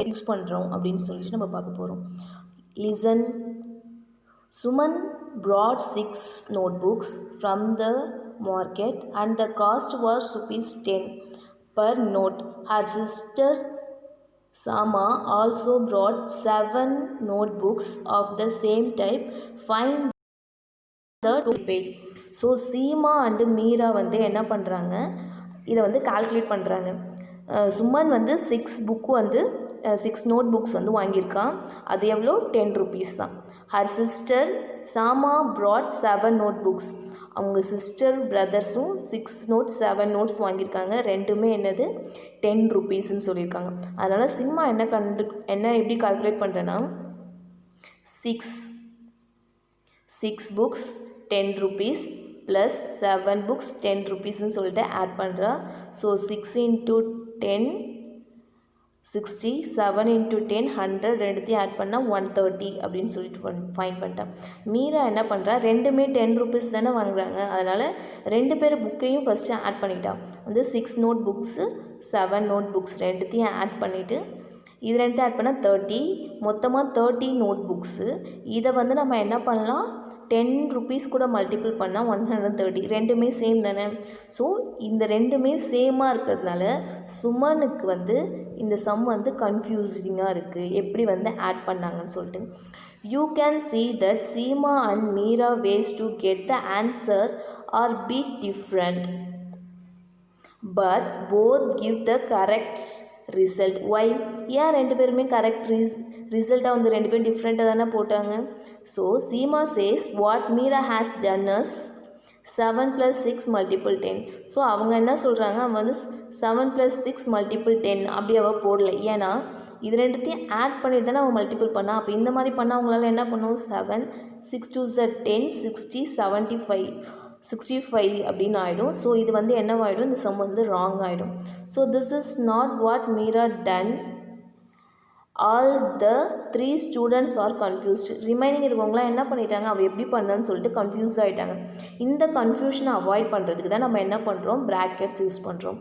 Use பண்ணுறோம் அப்படின்னு சொல்லிட்டு நம்ம பார்க்க போகிறோம். Listen. Suman brought 6 notebooks from the market and the cost was ₹10 per note. Her sister Sama also brought 7 notebooks of the same type. Find the total paid. So Seema and Meera வந்து என்ன பண்ணுறாங்க, இதை வந்து கால்குலேட் பண்ணுறாங்க. சுமன் வந்து 6 புக்கு வந்து 6 note books வந்து வாங்கியிருக்கான். அது எவ்வளோ? ₹10 தான். ஹர் சிஸ்டர் சாமா ப்ராட் 7 நோட் புக்ஸ். அவங்க சிஸ்டர் பிரதர்ஸும் 7 நோட்ஸ் வாங்கியிருக்காங்க. ரெண்டுமே என்னது? ₹10ன்னு சொல்லியிருக்காங்க. அதனால் சிம்மா என்ன எப்படி கால்குலேட் பண்ணுறேன்னா, 6 புக்ஸ் ₹10 ப்ளஸ் 7 புக்ஸ் ₹10ன்னு சொல்லிட்டு ஆட் பண்ணுறா. ஸோ 6 × 10 60, 7 × 10 100, ரெண்டுத்தையும் ஆட் பண்ணால் 130 அப்படின்னு சொல்லிட்டு ஃபைன் பண்ணிட்டான். மீரா என்ன பண்ணுறா, ரெண்டுமே ₹10 தானே வாங்குறாங்க. அதனால் 2 பேர் புக்கையும் ஃபஸ்ட்டு ஆட் பண்ணிட்டான். வந்து 6 நோட் புக்ஸு 7 நோட் புக்ஸ் ரெண்டுத்தையும் ஆட் பண்ணிவிட்டு இது ரெண்டுத்தையும் ஆட் பண்ணால் 30, மொத்தமாக 30 நோட் புக்ஸு. இதை வந்து நம்ம என்ன பண்ணலாம், ₹10 கூட மல்டிபிள் பண்ணால் 130. ரெண்டுமே சேம் தானே. ஸோ இந்த ரெண்டுமே சேமாக இருக்கிறதுனால சுமனுக்கு வந்து இந்த சம் வந்து கன்ஃபியூசிங்காக இருக்குது, எப்படி வந்து ஆட் பண்ணாங்கன்னு சொல்லிட்டு. You can see that Seema and Meera ways to get the answer are bit different, but both give the correct result. Why? ஏன் 2 பேருமே கரெக்ட் ரிசல்ட்டாக வந்து 2 பேரும் டிஃப்ரெண்ட்டாக தானே போட்டாங்க. So Seema says what Meera has done as 7 + 6 × 10. ஸோ அவங்க என்ன சொல்கிறாங்க, அவன் வந்து 7 + 6 × 10 அப்படி அவள் போடல. ஏன்னா இது ரெண்டுத்தையும் ஆட் பண்ணிட்டு தானே அவன் மல்டிபிள் பண்ணால். அப்போ இந்த மாதிரி பண்ணால் அவங்களால என்ன பண்ணுவோம், 7 6 2 10 60 65 அப்படின்னு ஆகிடும். ஸோ இது வந்து என்னவாயிடும், இந்த சம் வந்து ராங் ஆகிடும். So this is not what Meera done. All the 3 students are confused. Remaining இருக்கவங்களாம் என்ன பண்ணிட்டாங்க, அவள் எப்படி பண்ணான்னு சொல்லிட்டு கன்ஃபியூஸ் ஆகிட்டாங்க. இந்த கன்ஃபியூஷனை அவாய்ட் பண்ணுறதுக்கு தான் நம்ம என்ன பண்ணுறோம், ப்ராக்கெட்ஸ் யூஸ் பண்ணுறோம்.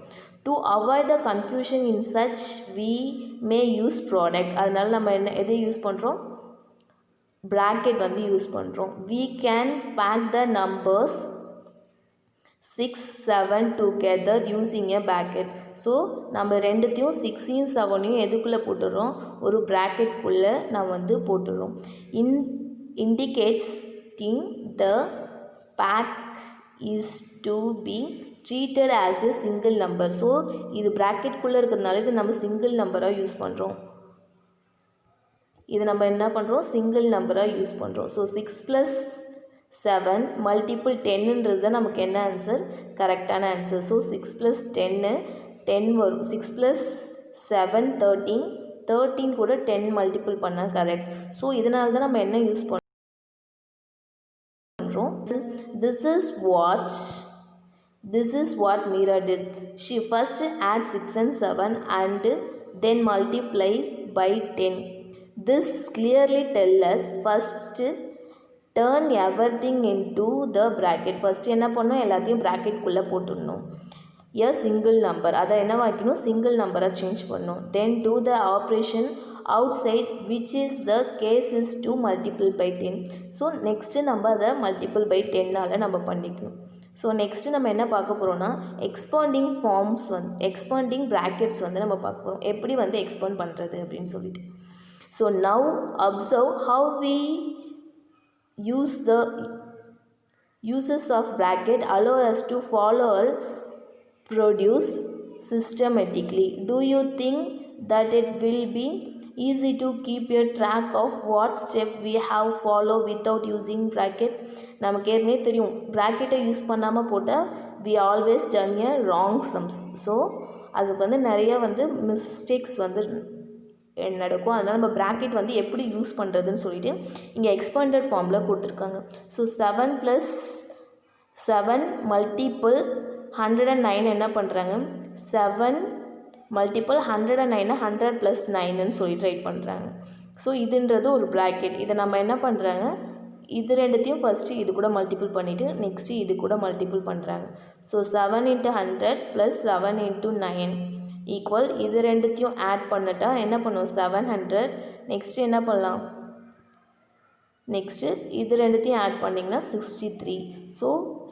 To avoid the confusion in such we may use product. அதனால நம்ம எதை யூஸ் பண்ணுறோம், ப்ராக்கெட் வந்து யூஸ் பண்ணுறோம். We can pack the numbers 6 7 together using a bracket. ஸோ நம்ம ரெண்டுத்தையும் 6ஐயும் 7ஐயும் எதுக்குள்ளே போட்டுடுறோம், ஒரு ப்ராக்கெட்குள்ளே நான் வந்து போட்டுடுறோம். indicating the pack is to be treated as a single number. So இது ப்ராக்கெட்குள்ளே இருக்கிறதுனால இது நம்ம சிங்கிள் நம்பராக யூஸ் பண்ணுறோம். இது நம்ம என்ன பண்ணுறோம், சிங்கிள் நம்பராக யூஸ் பண்ணுறோம். ஸோ 6 + 7 × 10ன்றது தான் நமக்கு என்ன ஆன்சர், கரெக்டான ஆன்சர். ஸோ 6 + 10 வரும். 6 + 7 13 கூட 10 மல்டிபிள் பண்ணால் கரெக்ட். ஸோ இதனால தான் நம்ம என்ன யூஸ் பண்ணுறோம், this is what Meera did. She first add 6 and 7 and then multiply by 10. This clearly tell us first turn everything into the bracket. First என்ன பண்ணணும், எல்லாத்தையும் ப்ராக்கெட்குள்ளே போட்டுடணும். a single number, அதை என்ன வைக்கணும், சிங்கிள் நம்பராக சேஞ்ச் பண்ணணும். then do the operation outside which is the case is to multiple by 10. So next நம்ம அதை மல்டிபிள் பை 10ஆல் நம்ம பண்ணிக்கணும். ஸோ நெக்ஸ்ட்டு நம்ம என்ன பார்க்க போகிறோம்னா, எக்ஸ்பாண்டிங் ப்ராக்கெட்ஸ் வந்து நம்ம பார்க்க போகிறோம், எப்படி வந்து எக்ஸ்பாண்ட் பண்ணுறது அப்படின்னு சொல்லிட்டு. So now observe how we use the uses of bracket allow us to follow or produce systematically. Do you think that it will be easy to keep a track of what step we have follow without using bracket? நமக்கு ஏற்கனவே தெரியும், ப்ராக்கெட்டை use பண்ணாமல் போட்டால் we always done a wrong sums. So அதுக்கு வந்து நிறைய வந்து mistakes வந்து நடக்கும். அதனால் நம்ம ப்ராக்கெட் வந்து எப்படி யூஸ் பண்ணுறதுன்னு சொல்லிட்டு இங்கே எக்ஸ்பாண்டட் ஃபார்மில் கொடுத்துருக்காங்க. ஸோ 7 + 7 × 109 என்ன பண்ணுறாங்க, 7 × 109 100 + 9ன்னு சொல்லி ட்ரை பண்ணுறாங்க. ஸோ இதுன்றது ஒரு ப்ராக்கெட். இதை நம்ம என்ன பண்ணுறாங்க, இது ரெண்டுத்தையும் ஃபஸ்ட்டு இது கூட மல்டிபிள் பண்ணிவிட்டு நெக்ஸ்ட்டு இது கூட மல்டிபிள் பண்ணுறாங்க. ஸோ 7 × 100 + 7 × 9 ஈக்குவல் இது ரெண்டுத்தையும் ஆட் பண்ணிட்டா என்ன பண்ணும் 700. நெக்ஸ்ட்டு என்ன பண்ணலாம், நெக்ஸ்ட்டு இது ரெண்டுத்தையும் ஆட் பண்ணிங்கன்னா 63. ஸோ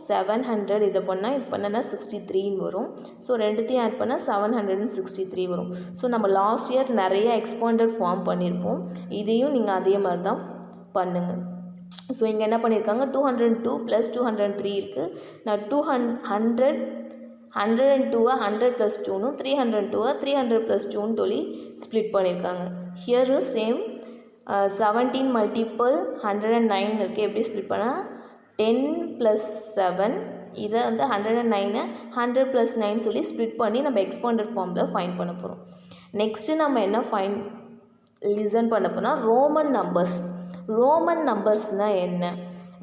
700 இதை பண்ணால் இது பண்ணனா 63 வரும். ஸோ ரெண்டுத்தையும் ஆட் பண்ணால் 763 வரும். ஸோ நம்ம லாஸ்ட் இயர் நிறைய எக்ஸ்பாண்டட் ஃபார்ம் பண்ணியிருப்போம். இதையும் நீங்கள் அதே மாதிரி தான் பண்ணுங்கள். ஸோ இங்கே என்ன பண்ணியிருக்காங்க, 202 + 203 இருக்குது. நான் 102 100 + 2 302 300 + 2 சொல்லி ஸ்ப்ளிட் பண்ணியிருக்காங்க. ஹியரும் சேம் 17 மல்டிபிள் 109 இருக்குது. எப்படி ஸ்ப்ளிட் பண்ணால் 10 + 7 இதை வந்து 109 100 + 9 சொல்லி ஸ்ப்ளிட் பண்ணி நம்ம எக்ஸ்பாண்டட் ஃபார்மில் ஃபைண்ட் பண்ண போகிறோம். நெக்ஸ்ட்டு நம்ம என்ன லிசன் பண்ண போனால் ரோமன் நம்பர்ஸ். ரோமன் நம்பர்ஸ்னால் என்ன?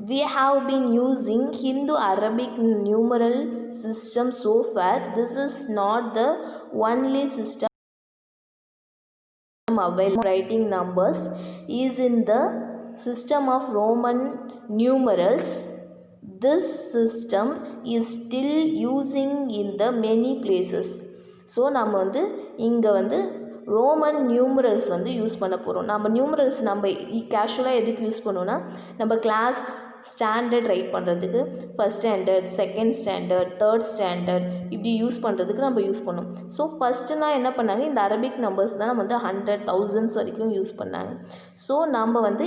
We have been using Hindu-Arabic numeral system so far. This is not the only system available. Writing numbers is in the system of Roman numerals. This system is still using in the many places. So நம்ம வந்து இங்கே வந்து Roman numerals வந்து use பண்ண போகிறோம். நம்ம numerals நம்ம கேஷுவலாக எதுக்கு யூஸ் பண்ணுவோன்னா, நம்ம கிளாஸ் ஸ்டாண்டர்ட் ரைட் பண்ணுறதுக்கு, first standard, second standard, third standard இப்படி யூஸ் பண்ணுறதுக்கு நம்ம யூஸ் பண்ணோம். ஸோ ஃபஸ்ட்டுனா என்ன பண்ணாங்க, இந்த அரபிக் நம்பர்ஸ் தான் நம்ம வந்து 100 thousands வரைக்கும் யூஸ் பண்ணாங்க. ஸோ நம்ம வந்து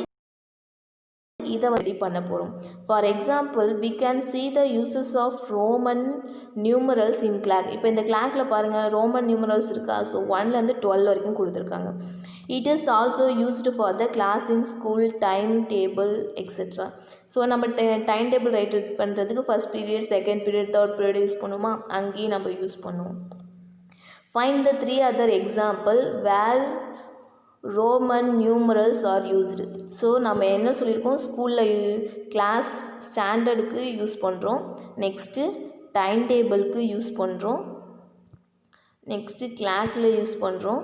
இதை ரெடி பண்ண போகிறோம். For example we can see the uses of Roman numerals in clank. இப்போ இந்த கிளாங்கில் பாருங்கள் ரோமன் நியூமரல்ஸ் இருக்கா. ஸோ 1லேருந்து 12 வரைக்கும் கொடுத்துருக்காங்க. It is also used for the class in school, time table etcetera. So நம்ம டைம் டேபிள் ரைட் பண்ணுறதுக்கு first period, second period, third period use பண்ணுவோமா, அங்கேயும் நம்ம யூஸ் பண்ணுவோம். Find the 3 other example where Roman numerals are used. So நம்ம என்ன சொல்லியிருக்கோம், ஸ்கூலில் கிளாஸ் ஸ்டாண்டர்டுக்கு யூஸ் பண்ணுறோம், நெக்ஸ்ட்டு டைம் டேபிளுக்கு யூஸ் பண்ணுறோம், நெக்ஸ்ட்டு கிளாக்கில் யூஸ் பண்ணுறோம்.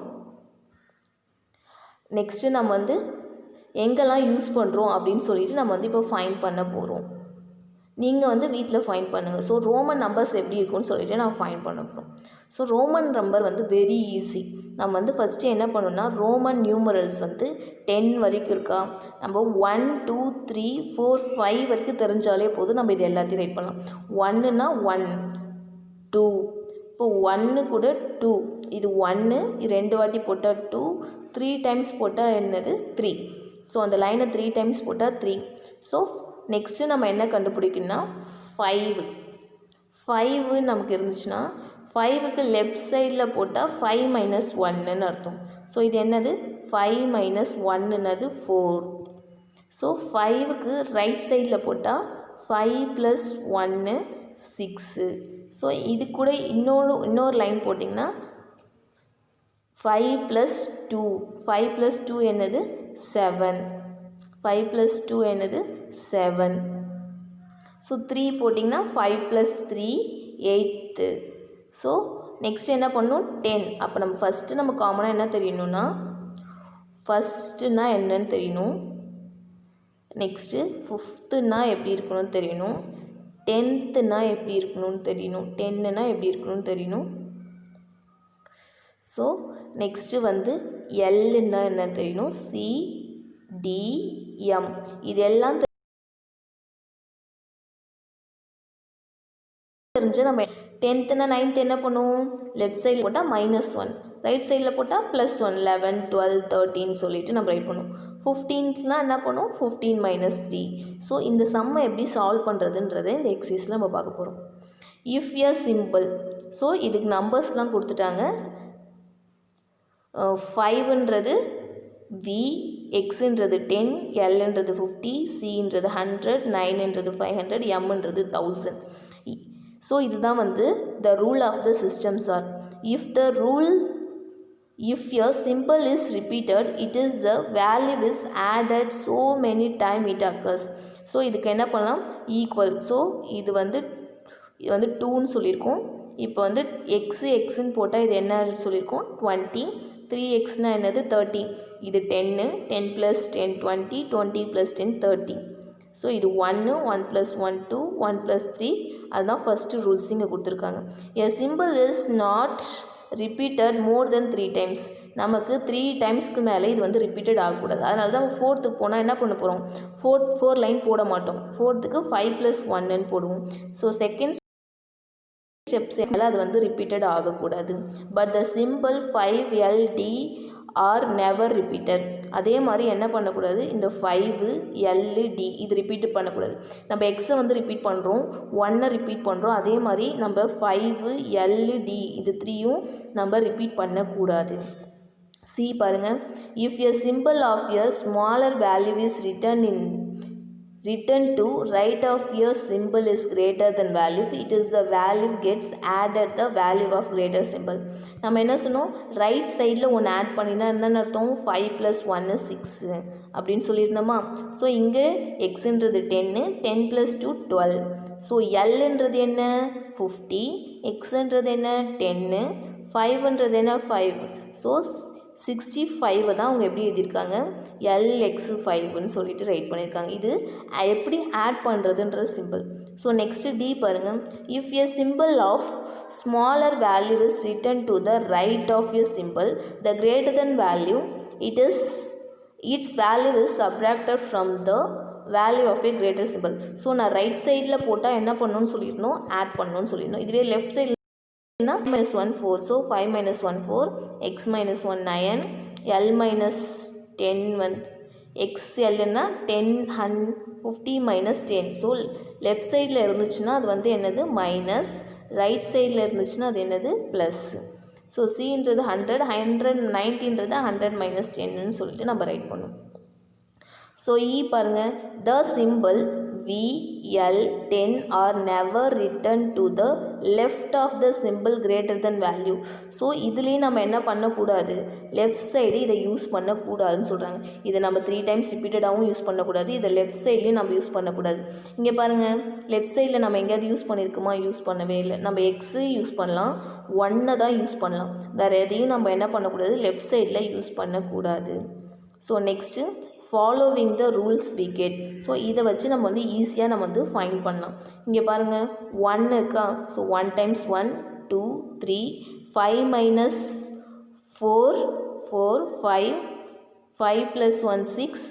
நெக்ஸ்ட்டு நம்ம வந்து எங்கெல்லாம் யூஸ் பண்ணுறோம் அப்படின்னு சொல்லிட்டு நம்ம வந்து இப்போ ஃபைன் பண்ண போகிறோம். நீங்கள் வந்து வீட்டில் ஃபைன் பண்ணுங்கள். ஸோ ரோமன் நம்பர்ஸ் எப்படி இருக்குன்னு சொல்லிவிட்டு நான் ஃபைன் பண்ண போகிறோம். ஸோ ரோமன் நம்பர் வந்து வெரி ஈஸி. நம்ம வந்து ஃபஸ்ட்டு என்ன பண்ணணும்னா, ரோமன் நியூமரல்ஸ் வந்து 10 வரைக்கும் இருக்கா, நம்ம 1 2 3 4 5 வரைக்கும் தெரிஞ்சாலே போதும். நம்ம இது எல்லாத்தையும் ரைட் பண்ணலாம். 1னா 1 2, இப்போ 1 கூட 2, இது 1 2 வாட்டி போட்டால் 2, 3 டைம்ஸ் போட்டால் என்னது 3. ஸோ அந்த லைனை 3 டைம்ஸ் போட்டால் 3. ஸோ நெக்ஸ்ட்டு நம்ம என்ன கண்டுபிடிக்கணும்னா 5 நமக்கு இருந்துச்சுன்னா 5க்கு லெஃப்ட் சைடில் போட்டால் 5 - 1ன்னு அர்த்தம். ஸோ இது என்னது 5 - 1ன்னது 4. ஸோ 5க்கு ரைட் சைடில் போட்டால் 5 + 1 6. ஸோ இது கூட இன்னொரு லைன் போட்டிங்கன்னா 5 + 2 5 + 2 என்னது 7. 5 + 2 என்னது 7. ஸோ 3 போட்டிங்கன்னா 5 + 3 8. ஸோ நெக்ஸ்ட் என்ன பண்ணணும் 10. அப்போ நம்ம ஃபஸ்ட்டு நம்ம காமனாக என்ன தெரியணும்னா, ஃபஸ்ட்டுன்னா என்னன்னு தெரியணும், நெக்ஸ்ட்டு 5த்துன்னா எப்படி இருக்கணும்னு தெரியணும், 10த்துன்னா எப்படி இருக்கணும்னு தெரியணும், 10ன்னா எப்படி இருக்கணும்னு தெரியணும். ஸோ நெக்ஸ்ட்டு வந்து எல்லுன்னா என்னன்னு தெரியணும், CDM இதெல்லாம் தெரிஞ்சு நம்ம 10த்துனா 9th என்ன பண்ணுவோம், லெஃப்ட் சைடில் போட்டால் -1, ரைட் சைடில் போட்டால் +1 11 12 13 சொல்லிவிட்டு நம்ம ரைட் பண்ணுவோம். 15த்லாம் என்ன பண்ணுவோம் 15 - 3. ஸோ இந்த சம்மை எப்படி சால்வ் பண்ணுறதுன்றதை இந்த எக்ஸசைஸில் நம்ம பார்க்க போகிறோம். இஃப் எ சிம்பிள், ஸோ இதுக்கு நம்பர்ஸ்லாம் கொடுத்துட்டாங்க. 5ன்றது V, Xன்றது 10, Lன்றது 50, Cன்றது 100, 9ன்றது 500, Mன்றது 1000. ஸோ இதுதான் வந்து the rule of the systems are. If a symbol is repeated, it is the value is added so many time it occurs. So இதுக்கு என்ன பண்ணலாம், ஈக்குவல். ஸோ இது வந்து 2ன்னு சொல்லியிருக்கோம். இப்போ வந்து எக்ஸ்ன்னு போட்டால் இது என்ன சொல்லியிருக்கோம் 20. 3xனா என்னது 30. இது 10 10 + 10 20 20 + 10 30. ஸோ இது 1 1 + 1 2 1 + 3. அதுதான் ஃபஸ்ட்டு ரூல்ஸ் இங்கே கொடுத்துருக்காங்க. A symbol is not repeated more than 3 times. நமக்கு 3 டைம்ஸ்க்கு மேலே இது வந்து ரிப்பீட்டட் ஆகக்கூடாது. அதனால தான் 4த்துக்கு போனால் என்ன பண்ண போகிறோம், 4 லைன் போட மாட்டோம். 4த்துக்கு 5 + 1ன்னு போடுவோம். ஸோ செகண்ட் ஸ்டெப்ஸ் அது வந்து ரிப்பீட்டட் ஆகக்கூடாது. But the simple 5LD are never repeated. அதே மாதிரி என்ன பண்ணக்கூடாது, இந்த 5LD இது ரிப்பீட் பண்ணக்கூடாது. நம்ம எக்ஸை வந்து ரிப்பீட் பண்ணுறோம், 1 ரிப்பீட் பண்ணுறோம். அதே மாதிரி நம்ம 5LD இது 3யும் நம்ம ரிப்பீட் பண்ணக்கூடாது. சி பாருங்கள், if a symbol of a smaller value is written to right of your symbol is greater than value, it is the value gets added the value of greater symbol. நம்ம என்ன சொன்னோம், right சைடில் ஒன்று add பண்ணினா என்னென்னு அர்த்தம், 5 + 1 6 அப்படின்னு சொல்லியிருந்தோமா. So இங்கே எக்ஸுன்றது 10, 10 + 2 12. ஸோ எல்ன்றது என்ன 50, எக்ஸுன்றது என்ன 10, 5ன்றது என்ன 5. ஸோ 65 தான் அவங்க எப்படி எழுதியிருக்காங்க, LX5ன்னு சொல்லிட்டு ரைட் பண்ணியிருக்காங்க. இது எப்படி ஆட் பண்ணுறதுன்றது சிம்பிள். ஸோ நெக்ஸ்ட்டு டி பாருங்கள், if a symbol of smaller value is written to the right of a symbol, the greater then value its value is subtracted from the value of a greater symbol. So நான் right சைடில் போட்டால் என்ன பண்ணணும்னு சொல்லியிருந்தோம், add பண்ணணும்னு சொல்லியிருந்தோம். இதுவே left சைடில் -1 4, so 5 - 1 4, x - 1 9, l - 10 வந்து xl னா 10 50 - 10. ஸோ லெஃப்ட் சைடில் இருந்துச்சுன்னா அது வந்து என்னது மைனஸ், ரைட் சைடில் இருந்துச்சுன்னா அது என்னது ப்ளஸ். ஸோ சின்றது 100, 190ன்றது 100 - 10ன்னு சொல்லிட்டு நம்ம ரைட் பண்ணோம். ஸோ பாருங்கள், த simple VL10 are never written to the left of the symbol greater than value. So இதுலேயும் நம்ம என்ன பண்ணக்கூடாது, லெஃப்ட் சைடு இதை யூஸ் பண்ணக்கூடாதுன்னு சொல்கிறாங்க. இதை நம்ம 3 டைம்ஸ் ரிப்பீட்டடாகவும் யூஸ் பண்ணக்கூடாது, இதை லெஃப்ட் சைட்லேயும் நம்ம யூஸ் பண்ணக்கூடாது. இங்கே பாருங்கள், லெஃப்ட் சைடில் நம்ம எங்கேயாவது யூஸ் பண்ணியிருக்குமா, யூஸ் பண்ணவே இல்லை. நம்ம எக்ஸு யூஸ் பண்ணலாம், 1 தான் யூஸ் பண்ணலாம். வேறு எதையும் நம்ம என்ன பண்ணக்கூடாது, லெஃப்ட் சைடில் யூஸ் பண்ணக்கூடாது. So next following the rules we get. So இதை வச்சு நம்ம வந்து ஈஸியாக நம்ம வந்து ஃபைண்ட் பண்ணலாம். இங்கே பாருங்கள் 1 இருக்கா, ஸோ 1 டைம்ஸ் 1 2 3, 5 - 4 4, 5 5 + 1 6,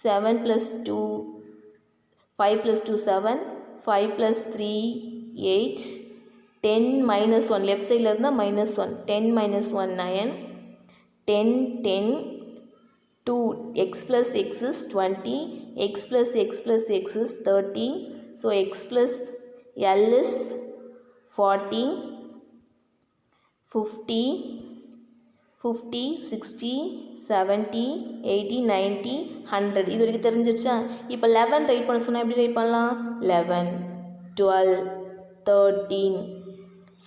7 + 2 5 + 2 7, 5 + 3 8, 10 - 1 லெஃப்ட் சைடில் இருந்தால் -1, 10 - 1 9, 10 10, 2 x + x is 20, x + x + x is 30. So x + l is 40, 50 50 60 70 80 90 100. இது வரைக்கும் தெரிஞ்சிருச்சா. இப்போ 11 ரைட் பண்ண சொன்னால் எப்படி ரைட் பண்ணலாம், 11 12 13.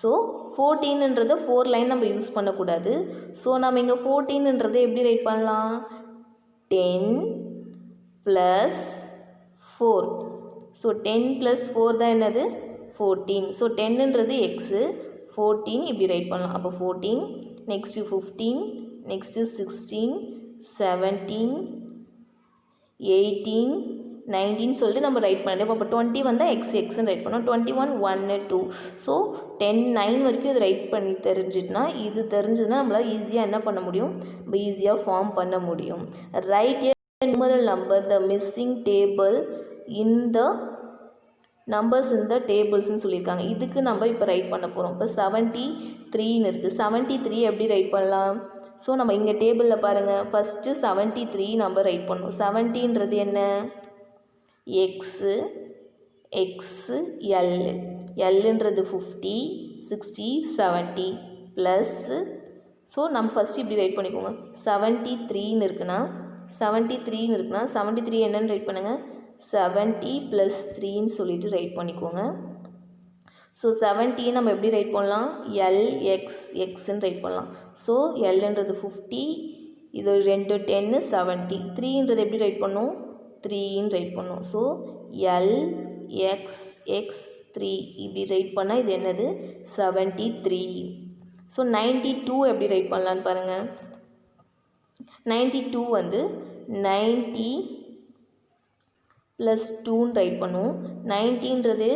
ஸோ 14ன்றது 4 லைன் நம்ம யூஸ் பண்ணக்கூடாது. ஸோ நம்ம இங்கே 14ன்றதை எப்படி ரைட் பண்ணலாம், 10 + 4. ஸோ 10 + 4 தான் என்னது 14. ஸோ 10ன்றது எக்ஸு, 14 இப்படி ரைட் பண்ணலாம். அப்போ 14, நெக்ஸ்ட்டு 15, நெக்ஸ்ட்டு 16 17 18 19 சொல்லிட்டு நம்ம ரைட் பண்ணிட்டோம். அப்போ 20 வந்தால் எக்ஸ்ன்னு ரைட் பண்ணோம். 21 1 2. ஸோ 10 9 வரைக்கும் இது ரைட் பண்ணி தெரிஞ்சிட்டுனா, இது தெரிஞ்சதுன்னா நம்மளால் ஈஸியாக என்ன பண்ண முடியும், நம்ம ஈஸியாக ஃபார்ம் பண்ண முடியும். Right A numeral number the missing table in the numbers in the tablesன்னு சொல்லியிருக்காங்க. இதுக்கு நம்ம இப்போ ரைட் பண்ண போகிறோம். இப்போ 73ன்னு இருக்குது. 73 எப்படி ரைட் பண்ணலாம், ஸோ நம்ம இங்கே டேபிளில் பாருங்கள், ஃபஸ்ட்டு 73 நம்ம ரைட் பண்ணணும். 70ன்றது என்ன, எக்ஸு எக்ஸு எல்லுன்றது 50 60 70 ப்ளஸ்ஸு. ஸோ நம்ம ஃபஸ்ட்டு இப்படி ரைட் பண்ணிக்கோங்க. 73ன்னு இருக்குன்னா 73 என்னன்னு ரைட் பண்ணுங்கள், 70 + 3ன்னு சொல்லிட்டு ரைட் பண்ணிக்கோங்க. ஸோ 70 நம்ம எப்படி ரைட் பண்ணலாம், LXXன்னு ரைட் பண்ணலாம். ஸோ எல்லுன்றது 50, இது 2 10 70, 3ன்றது எப்படி ரைட் பண்ணணும், 3ன்னு ரைட் பண்ணணும். ஸோ LXX3 இப்படி ரைட் பண்ணால் இது என்னது 73. ஸோ 92 எப்படி ரைட் பண்ணலான்னு பாருங்கள். 92 வந்து 90 + 2ன்னு ரைட் பண்ணுவோம். 90ன்றது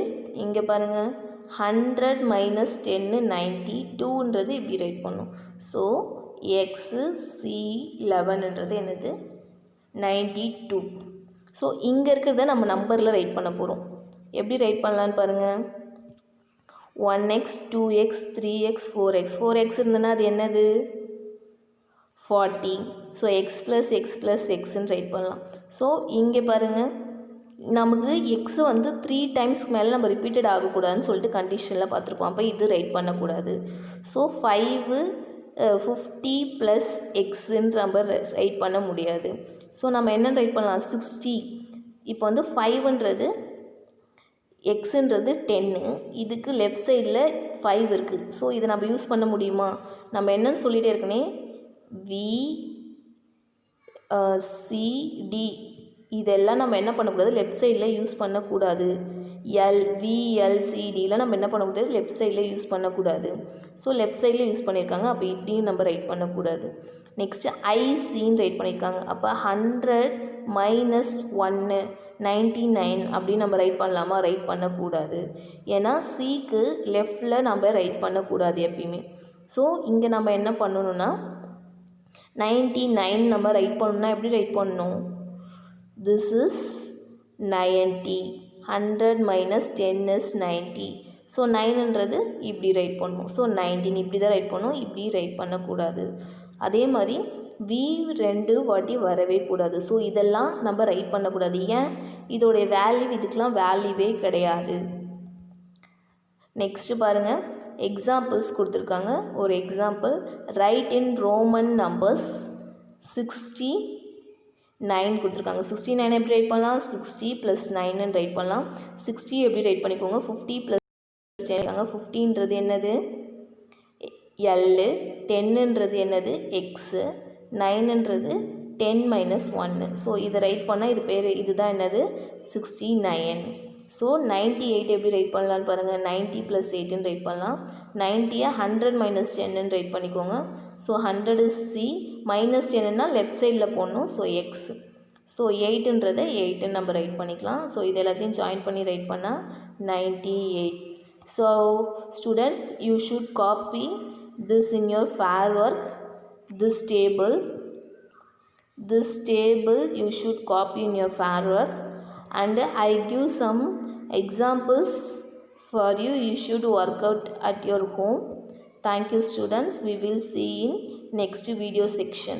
இங்கே பாருங்கள் 100 minus 10 90, 2ன்றது இப்படி ரைட் பண்ணும். ஸோ எக்ஸு C11ன்றது என்னது 92. ஸோ இங்கே இருக்கிறத நம்ம நம்பரில் ரைட் பண்ண போகிறோம். எப்படி ரைட் பண்ணலான்னு பாருங்கள். 1x 2x 3x 4x 4x இருந்ததுன்னா அது என்னது 40. ஸோ எக்ஸ் ப்ளஸ் எக்ஸ்ன்னு ரைட் பண்ணலாம். ஸோ இங்கே பாருங்கள், நமக்கு எக்ஸு வந்து 3 டைம்ஸ்க்கு மேலே நம்ம ரிப்பீட்டட் ஆகக்கூடாதுன்னு சொல்லிட்டு கண்டிஷனில் பார்த்துருப்போம். அப்போ இது ரைட் பண்ணக்கூடாது. ஸோ 50 ப்ளஸ் எக்ஸுன்ற நம்ம ரைட் பண்ண முடியாது. ஸோ நம்ம என்ன ரைட் பண்ணலாம் 60. இப்போ வந்து 5ன்றது எக்ஸுன்றது 10, இதுக்கு லெஃப்ட் சைடில் 5 இருக்குது. ஸோ இதை நம்ம யூஸ் பண்ண முடியுமா? நம்ம என்னன்னு சொல்லிகிட்டே இருக்கனே VCD இதெல்லாம் நம்ம என்ன பண்ணக்கூடாது, லெஃப்ட் சைடில் யூஸ் பண்ணக்கூடாது. VLCDலாம் நம்ம என்ன பண்ணக்கூடாது, லெஃப்ட் சைடில் யூஸ் பண்ணக்கூடாது. ஸோ லெஃப்ட் சைடில் யூஸ் பண்ணியிருக்காங்க, அப்போ இப்படியும் நம்ம ரைட் பண்ணக்கூடாது. நெக்ஸ்ட்டு ஐசின்னு ரைட் பண்ணியிருக்காங்க. அப்போ 100 minus 1 99 அப்படின்னு நம்ம ரைட் பண்ணலாமா? ரைட் பண்ணக்கூடாது. ஏன்னா சிக்கு லெஃப்டில் நம்ம ரைட் பண்ணக்கூடாது எப்பயுமே. ஸோ இங்கே நம்ம என்ன பண்ணணும்னா 99 நம்ம ரைட் பண்ணணும்னா எப்படி ரைட் பண்ணணும்? This is 90. 100 minus 10 is 90. So 9ன்றது இப்படி ரைட் பண்ணணும். ஸோ 19 இப்படி தான் ரைட் பண்ணணும், இப்படி ரைட் பண்ணக்கூடாது. அதே மாதிரி V 2 வாட்டி வரவே கூடாது. ஸோ இதெல்லாம் நம்ம ரைட் பண்ணக்கூடாது. ஏன்? இதோடைய வேல்யூ இதுக்கெலாம் வேல்யூவே கிடையாது. நெக்ஸ்ட்டு பாருங்கள், எக்ஸாம்பிள்ஸ் கொடுத்துருக்காங்க. ஒரு எக்ஸாம்பிள், ரைட் இன் ரோமன் நம்பர்ஸ் 69 கொடுத்துருக்காங்க. 69 எப்படி ரைட் பண்ணலாம்? 60 + 9ன்னு ரைட் பண்ணலாம். 60 எப்படி ரைட் பண்ணிக்கோங்க? 50 + 10 இருக்காங்க. 50ன்றது என்னது L, 10ன்றது என்னது எக்ஸு, 9ன்றது 10 minus 1. ஸோ இதை ரைட் பண்ணால் இது பேர் இதுதான் என்னது 69. ஸோ 98 எப்படி ரைட் பண்ணலான்னு பாருங்கள். 90 + 8ன்னு ரைட் பண்ணலாம். 90யை 100 minus 10ன்னு ரைட் பண்ணிக்கோங்க. ஸோ 100 is C, -10ன்னா லெஃப்ட் சைடில் போடணும். So X. ஸோ 8ன்றதை 8ன்னு நம்ம ரைட் பண்ணிக்கலாம். ஸோ இது எல்லாத்தையும் ஜாயின் பண்ணி ரைட் பண்ணால் 98. So students, you should copy this in your fair work. This table you should copy in your fair work, and I give some examples for you. You should work out at your home. Thank you students. We will see in next video section.